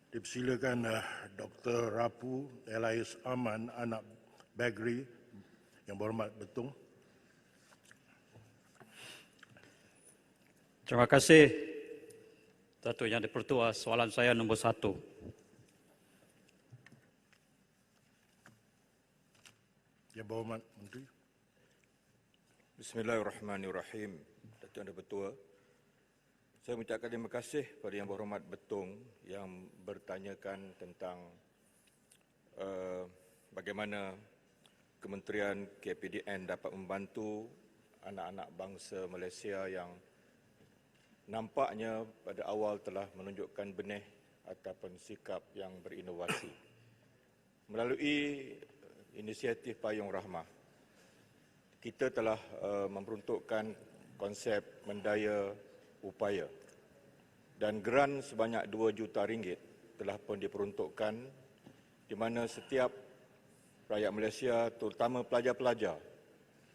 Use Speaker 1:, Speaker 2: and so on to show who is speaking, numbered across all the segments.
Speaker 1: Dipersilakan Dr. Rapu Elais Aman, anak Bagri, yang berhormat Betung.
Speaker 2: Terima kasih, Datuk Yang di-Pertua. Soalan saya nombor 1.
Speaker 1: Yang berhormat Menteri.
Speaker 3: Bismillahirrahmanirrahim. Datuk Yang di-Pertua, saya mengucapkan terima kasih kepada Yang Berhormat Betung yang bertanyakan tentang bagaimana Kementerian KPDN dapat membantu anak-anak bangsa Malaysia yang nampaknya pada awal telah menunjukkan benih ataupun sikap yang berinovasi. Melalui inisiatif Payung Rahmah, kita telah memperuntukkan konsep mendaya upaya dan geran sebanyak RM2 juta telah pun diperuntukkan di mana setiap rakyat Malaysia, terutama pelajar-pelajar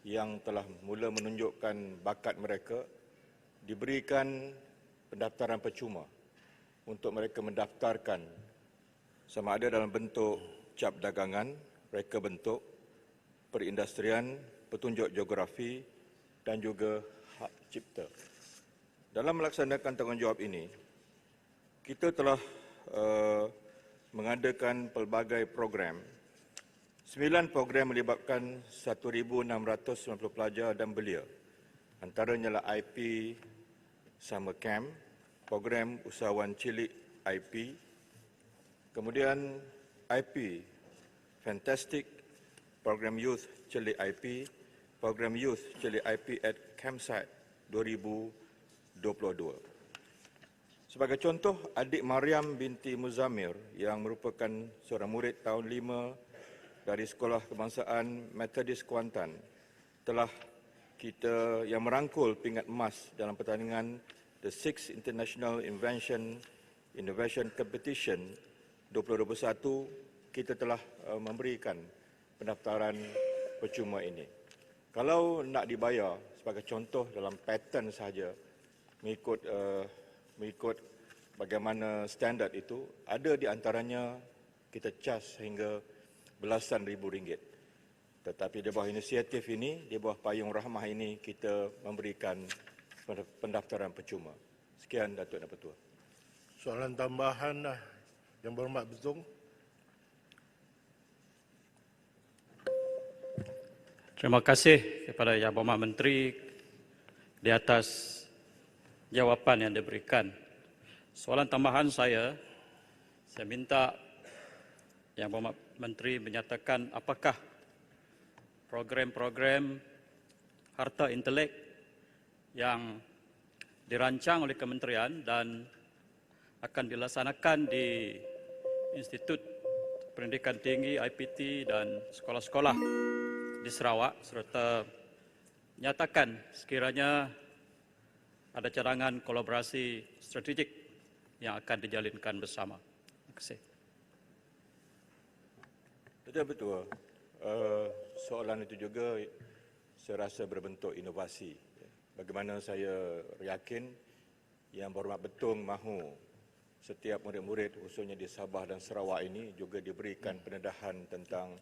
Speaker 3: yang telah mula menunjukkan bakat mereka, diberikan pendaftaran percuma untuk mereka mendaftarkan sama ada dalam bentuk cap dagangan, reka bentuk, perindustrian, petunjuk geografi dan juga hak cipta. Dalam melaksanakan tanggungjawab ini, kita telah mengadakan pelbagai program. 9 program melibatkan 1,690 pelajar dan belia. Antaranya adalah IP Summer Camp, program usahawan cilik IP, kemudian IP Fantastic, program Youth Cilik IP, program Youth Cilik IP at Campsite 2022. Sebagai contoh, adik Mariam binti Muzamir yang merupakan seorang murid tahun 5 dari Sekolah Kebangsaan Methodist Kuantan telah kita yang merangkul pingat emas dalam pertandingan The Sixth International Innovation Competition 2021, kita telah memberikan pendaftaran percuma ini. Kalau nak dibayar sebagai contoh dalam pattern sahaja, mengikut bagaimana standard itu, ada di antaranya kita cas hingga belasan ribu ringgit. Tetapi di bawah inisiatif ini, di bawah Payung Rahmah ini, kita memberikan pendaftaran percuma. Sekian, Datuk Yang Di-Pertua.
Speaker 1: Soalan tambahan Yang berhormat Betung.
Speaker 2: Terima kasih kepada Yang Berhormat Menteri di atas jawapan yang diberikan. Soalan tambahan saya minta Yang Berhormat Menteri menyatakan apakah program-program harta intelek yang dirancang oleh kementerian dan akan dilaksanakan di Institut Pendidikan Tinggi IPT dan sekolah-sekolah di Sarawak, serta nyatakan sekiranya ada cadangan kolaborasi strategik yang akan dijalinkan bersama. Terima kasih.
Speaker 3: Betul. Soalan itu juga saya rasa berbentuk inovasi. Bagaimana saya yakin Yang Berhormat Betung mahu setiap murid-murid khususnya di Sabah dan Sarawak ini juga diberikan pendedahan tentang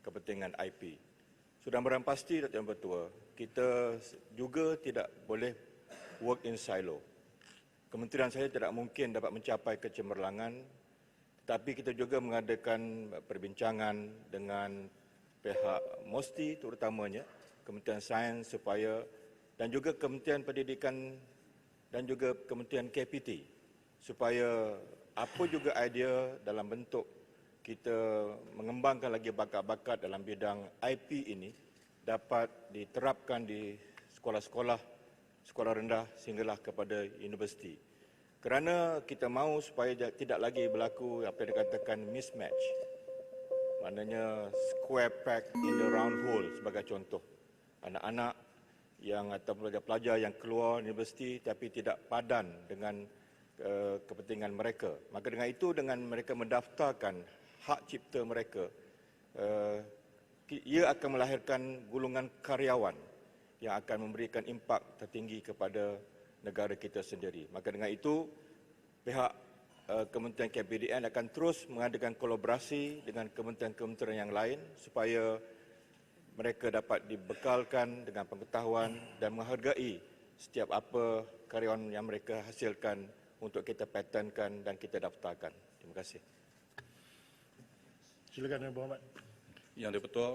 Speaker 3: kepentingan IP. Sudah barang pasti, Datuk Yang Bertua, kita juga tidak boleh work in silo. Kementerian saya tidak mungkin dapat mencapai kecemerlangan, tetapi kita juga mengadakan perbincangan dengan pihak MOSTI terutamanya, Kementerian Sains dan juga Kementerian Pendidikan dan juga Kementerian KPT supaya apa juga idea dalam bentuk kita mengembangkan lagi bakat-bakat dalam bidang IP ini dapat diterapkan di sekolah-sekolah, sekolah rendah sehinggalah kepada universiti. Kerana kita mahu supaya tidak lagi berlaku apa yang dikatakan mismatch. Maknanya square peg in the round hole sebagai contoh. Anak-anak yang atau pelajar-pelajar yang keluar universiti tapi tidak padan dengan kepentingan mereka. Maka dengan itu, dengan mereka mendaftarkan hak cipta mereka, ia akan melahirkan gulungan karyawan yang akan memberikan impak tertinggi kepada negara kita sendiri. Maka dengan itu, pihak Kementerian KPDN akan terus mengadakan kolaborasi dengan kementerian-kementerian yang lain supaya mereka dapat dibekalkan dengan pengetahuan dan menghargai setiap apa karyawan yang mereka hasilkan untuk kita patenkan dan kita daftarkan. Terima kasih.
Speaker 1: Silakan Yang Berhormat.
Speaker 4: Yang di-Pertua,